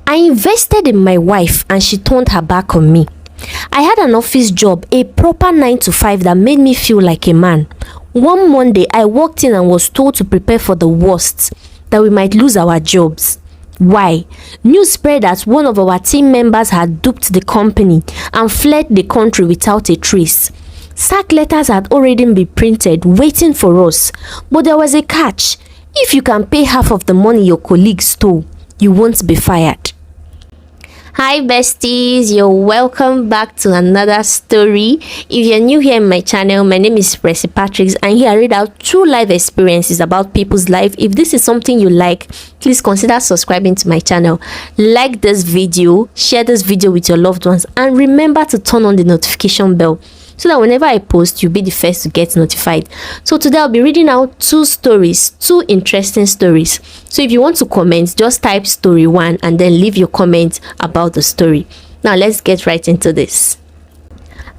I invested in my wife and she turned her back on me. I had an office job, a proper 9 to 5 that made me feel like a man. One Monday, I walked in and was told to prepare for the worst, that we might lose our jobs. Why? News spread that one of our team members had duped the company and fled the country without a trace. Sack letters had already been printed, waiting for us. But there was a catch. If you can pay half of the money your colleagues stole, you won't be fired. Hi besties, you're welcome back to another story. If you're new here in my channel, my name is Pressy Patrick and here I read out true life experiences about people's life. If this is something you like, please consider subscribing to my channel. Like this video, share this video with your loved ones, and remember to turn on the notification bell so that whenever I post, you'll be the first to get notified. So today I'll be reading out two interesting stories. So if you want to comment, just type story 1 and then leave your comment about the story. Now let's get right into this.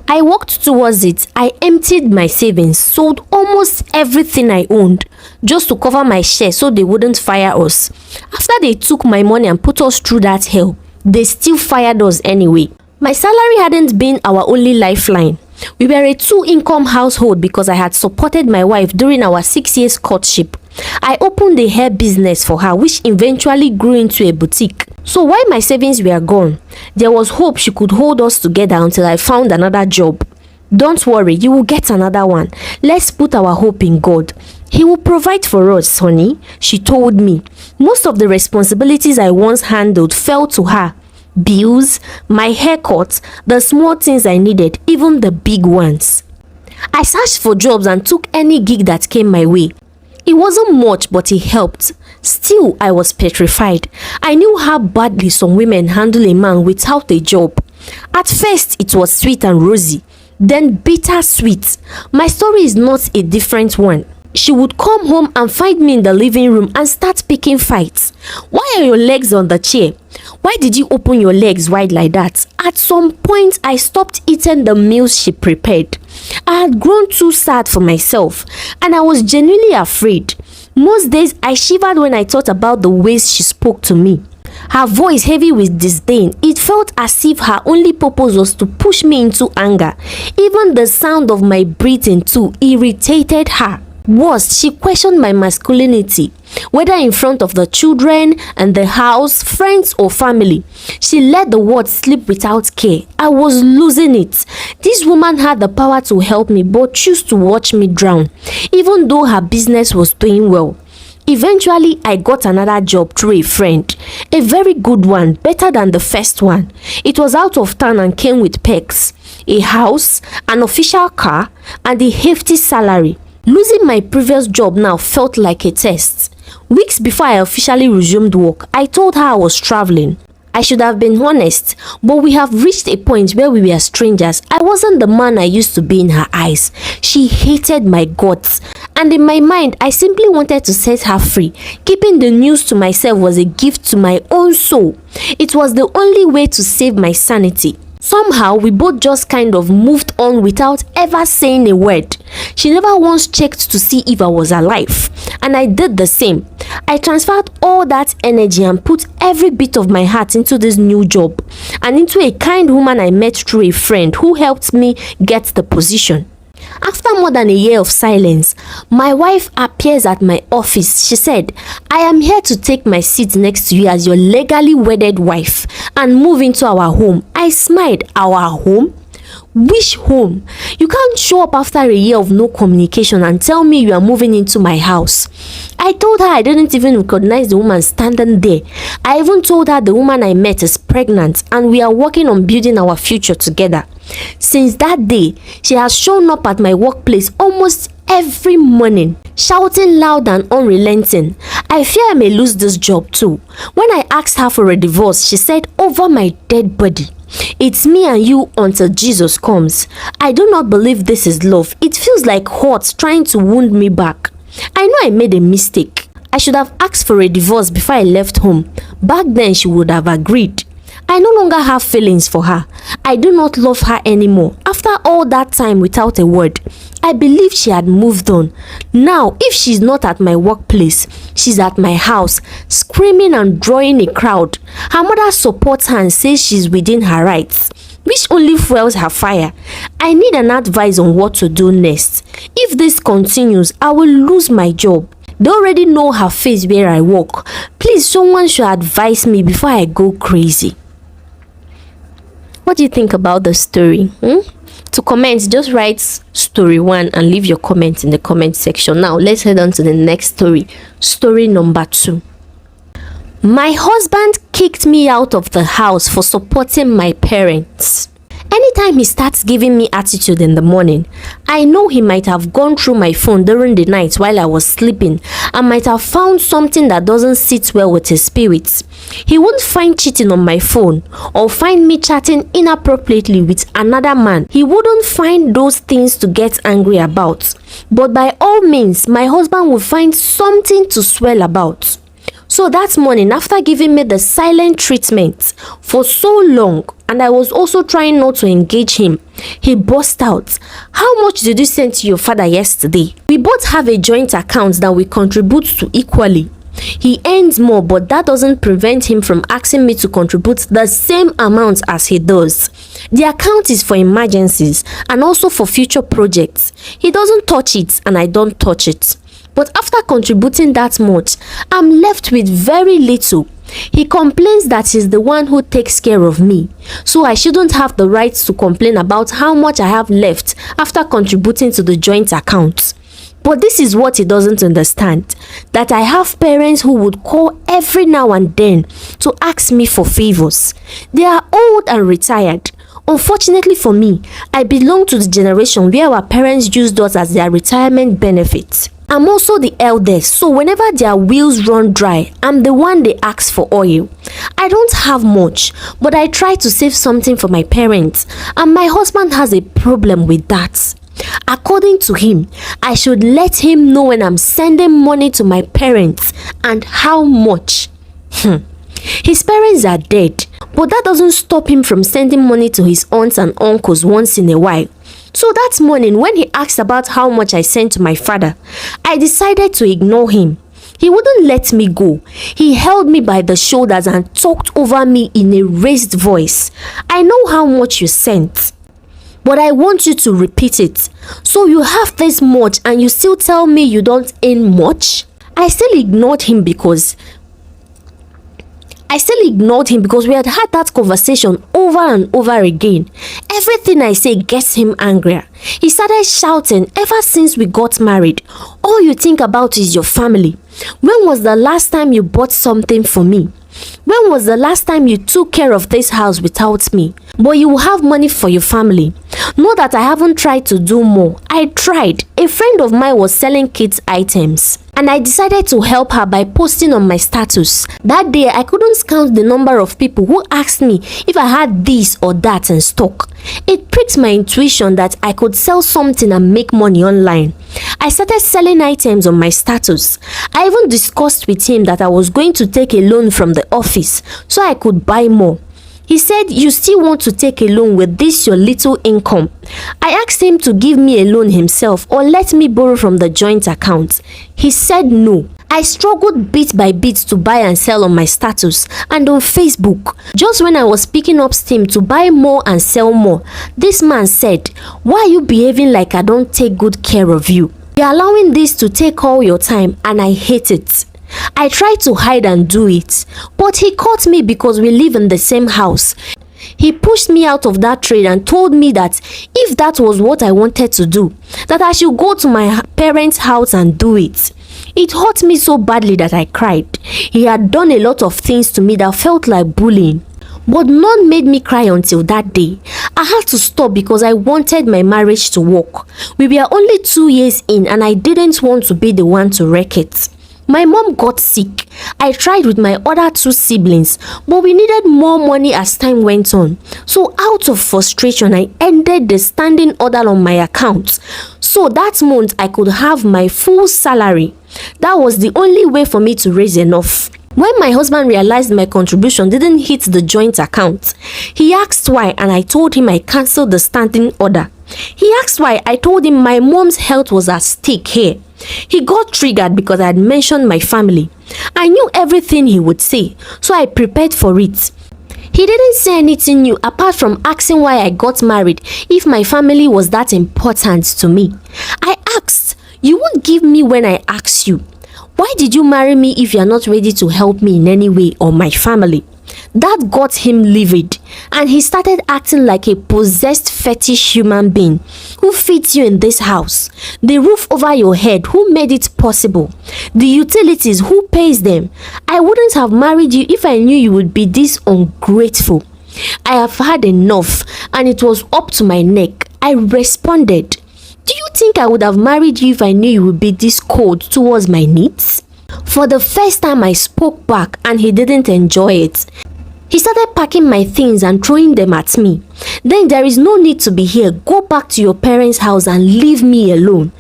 I walked towards it. I emptied my savings, sold almost everything I owned just to cover my share so they wouldn't fire us. After they took my money and put us through that hell, they still fired us anyway. My salary hadn't been our only lifeline. We were a 2-income household because I had supported my wife during our 6 years courtship. I opened a hair business for her, which eventually grew into a boutique. So while my savings were gone, there was hope she could hold us together until I found another job. Don't worry, you will get another one. Let's put our hope in God. He will provide for us, honey, she told me. Most of the responsibilities I once handled fell to her. Bills, my haircut, the small things I needed, even the big ones. I searched for jobs and took any gig that came my way. It wasn't much, but it helped. Still, I was petrified. I knew how badly some women handle a man without a job. At first, it was sweet and rosy, then bittersweet. My story is not a different one. She would come home and find me in the living room and start picking fights. Why are your legs on the chair? Why did you open your legs wide like that? At some point, I stopped eating the meals she prepared. I had grown too sad for myself, and I was genuinely afraid. Most days, I shivered when I thought about the ways she spoke to me. Her voice heavy with disdain. It felt as if her only purpose was to push me into anger. Even the sound of my breathing too irritated her. Worse, she questioned my masculinity, whether in front of the children and the house, friends or family. She let the words slip without care. I was losing it. This woman had the power to help me but chose to watch me drown, even though her business was doing well. Eventually, I got another job through a friend. A very good one, better than the first one. It was out of town and came with perks. A house, an official car, and a hefty salary. Losing my previous job now felt like a test. Weeks before I officially resumed work, I told her I was traveling. I should have been honest, but we have reached a point where we were strangers. I wasn't the man I used to be in her eyes. She hated my guts, and in my mind, I simply wanted to set her free. Keeping the news to myself was a gift to my own soul. It was the only way to save my sanity. Somehow, we both just kind of moved on without ever saying a word. She never once checked to see if I was alive, and I did the same. I transferred all that energy and put every bit of my heart into this new job and into a kind woman I met through a friend who helped me get the position. After more than a year of silence, my wife appears at my office. She said, "I am here to take my seat next to you as your legally wedded wife and move into our home." I smiled. Our home? Which home? You can't show up after a year of no communication and tell me you are moving into my house. I told her I didn't even recognize the woman standing there. I even told her the woman I met is pregnant and we are working on building our future together. Since that day, she has shown up at my workplace almost every morning, shouting loud and unrelenting. I fear I may lose this job too. When I asked her for a divorce, she said, "Over my dead body. It's me and you until Jesus comes." I do not believe this is love. It feels like hurt trying to wound me back. I know I made a mistake. I should have asked for a divorce before I left home. Back then, she would have agreed. I no longer have feelings for her. I do not love her anymore. After all that time without a word, I believed she had moved on. Now, if she's not at my workplace, she's at my house, screaming and drawing a crowd. Her mother supports her and says she's within her rights, which only fuels her fire. I need an advice on what to do next. If this continues, I will lose my job. They already know her face where I work. Please, someone should advise me before I go crazy. What do you think about the story? To comment, just write story 1 and leave your comment in the comment section. Now, let's head on to the next story. Story number 2. My husband kicked me out of the house for supporting my parents. Anytime he starts giving me attitude in the morning, I know he might have gone through my phone during the night while I was sleeping and might have found something that doesn't sit well with his spirits. He won't find cheating on my phone or find me chatting inappropriately with another man. He wouldn't find those things to get angry about. But by all means, my husband will find something to swell about. So that morning, after giving me the silent treatment for so long, and I was also trying not to engage him, he burst out, "How much did you send to your father yesterday?" We both have a joint account that we contribute to equally. He earns more, but that doesn't prevent him from asking me to contribute the same amount as he does. The account is for emergencies and also for future projects. He doesn't touch it and I don't touch it. But after contributing that much, I'm left with very little. He complains that he's the one who takes care of me, so I shouldn't have the right to complain about how much I have left after contributing to the joint account. But this is what he doesn't understand, that I have parents who would call every now and then to ask me for favors. They are old and retired. Unfortunately for me, I belong to the generation where our parents used us as their retirement benefit. I'm also the eldest, so whenever their wheels run dry, I'm the one they ask for oil. I don't have much, but I try to save something for my parents, and my husband has a problem with that. According to him, I should let him know when I'm sending money to my parents and how much. His parents are dead, but that doesn't stop him from sending money to his aunts and uncles once in a while. So that morning, when he asked about how much I sent to my father, I decided to ignore him. He wouldn't let me go. He held me by the shoulders and talked over me in a raised voice. "I know how much you sent, but I want you to repeat it. So you have this much and you still tell me you don't earn much?" I still ignored him because we had that conversation over and over again. Everything I say gets him angrier. He started shouting, "Ever since we got married, all you think about is your family. When was the last time you bought something for me? When was the last time you took care of this house without me? But you will have money for your family." Not that I haven't tried to do more. I tried. A friend of mine was selling kids' items, and I decided to help her by posting on my status. That day, I couldn't count the number of people who asked me if I had this or that in stock. It pricked my intuition that I could sell something and make money online. I started selling items on my status. I even discussed with him that I was going to take a loan from the office so I could buy more. He said, "You still want to take a loan with this your little income?" I asked him to give me a loan himself or let me borrow from the joint account. He said no. I struggled bit by bit to buy and sell on my status and on Facebook. Just when I was picking up steam to buy more and sell more, this man said, "Why are you behaving like I don't take good care of you? You're allowing this to take all your time and I hate it." I tried to hide and do it, but he caught me because we live in the same house. He pushed me out of that trade and told me that if that was what I wanted to do, that I should go to my parents' house and do it. It hurt me so badly that I cried. He had done a lot of things to me that felt like bullying, but none made me cry until that day. I had to stop because I wanted my marriage to work. We were only 2 years in and I didn't want to be the one to wreck it. My mom got sick. I tried with my other 2 siblings, but we needed more money as time went on. So out of frustration, I ended the standing order on my account. So that month, I could have my full salary. That was the only way for me to raise enough. When my husband realized my contribution didn't hit the joint account, he asked why, and I told him I cancelled the standing order. He asked why, I told him my mom's health was at stake here. He got triggered because I had mentioned my family. I knew everything he would say, so I prepared for it. He didn't say anything new apart from asking why I got married if my family was that important to me. I asked, you won't give me when I ask you. Why did you marry me if you are not ready to help me in any way or my family? That got him livid, and he started acting like a possessed fetish human being. Who feeds you in this house? The roof over your head, who made it possible? The utilities, who pays them? I wouldn't have married you if I knew you would be this ungrateful. I have had enough, and it was up to my neck. I responded, do you think I would have married you if I knew you would be this cold towards my needs? For the first time I spoke back, and he didn't enjoy it. He started packing my things and throwing them at me. Then there is no need to be here. Go back to your parents' house and leave me alone.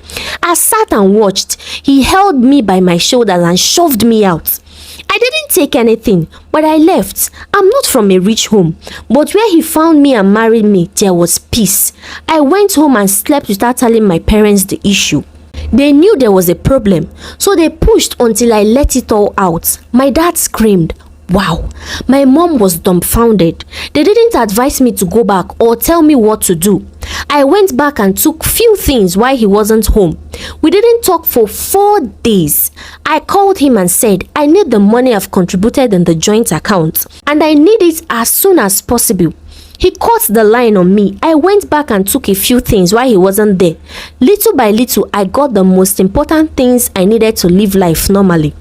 I sat and watched. He held me by my shoulders and shoved me out. I didn't take anything, but I left. I'm not from a rich home, but where he found me and married me, there was peace. I went home and slept without telling my parents the issue. They knew there was a problem, so they pushed until I let it all out. My dad screamed. Wow, my mom was dumbfounded. They didn't advise me to go back or tell me what to do. I went back and took few things while he wasn't home. We didn't talk for 4 days. I called him and said, I need the money I've contributed in the joint account, and I need it as soon as possible. He cut the line on me. I went back and took a few things while he wasn't there. Little by little, I got the most important things I needed to live life normally.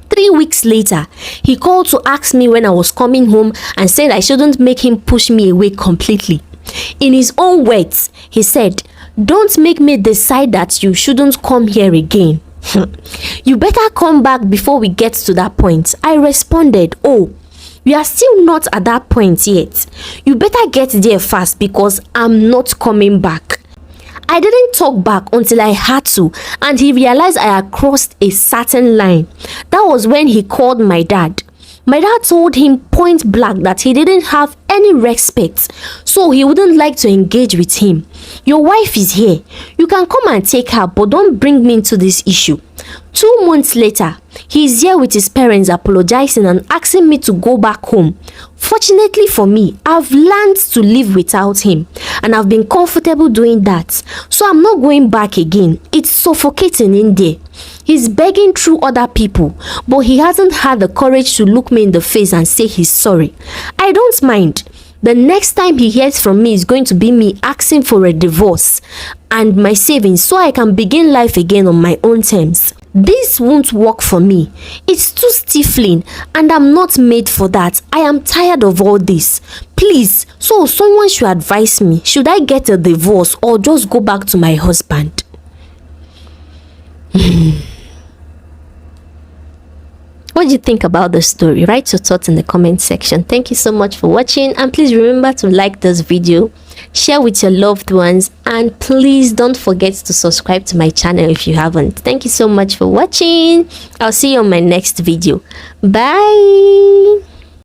3 weeks later, he called to ask me when I was coming home and said I shouldn't make him push me away completely. In his own words, he said, don't make me decide that you shouldn't come here again. You better come back before we get to that point. I responded, oh, we are still not at that point yet. You better get there fast because I'm not coming back. I didn't talk back until I had to, and he realized I had crossed a certain line. That was when he called my dad. My dad told him point blank that he didn't have any respect, so he wouldn't like to engage with him. Your wife is here. You can come and take her, but don't bring me into this issue. 2 months later, he is here with his parents apologizing and asking me to go back home. Fortunately for me, I've learned to live without him, and I've been comfortable doing that. So I'm not going back again. It's suffocating in there. He's begging through other people, but he hasn't had the courage to look me in the face and say he's sorry. I don't mind. The next time he hears from me is going to be me asking for a divorce and my savings so I can begin life again on my own terms. This won't work for me. It's too stifling and I'm not made for that. I am tired of all this. Please, so someone should advise me. Should I get a divorce or just go back to my husband? What do you think about the story? Write your thoughts in the comment section. Thank you so much for watching, and please remember to like this video, share with your loved ones, and please don't forget to subscribe to my channel if you haven't. Thank you so much for watching. I'll see you on my next video. Bye.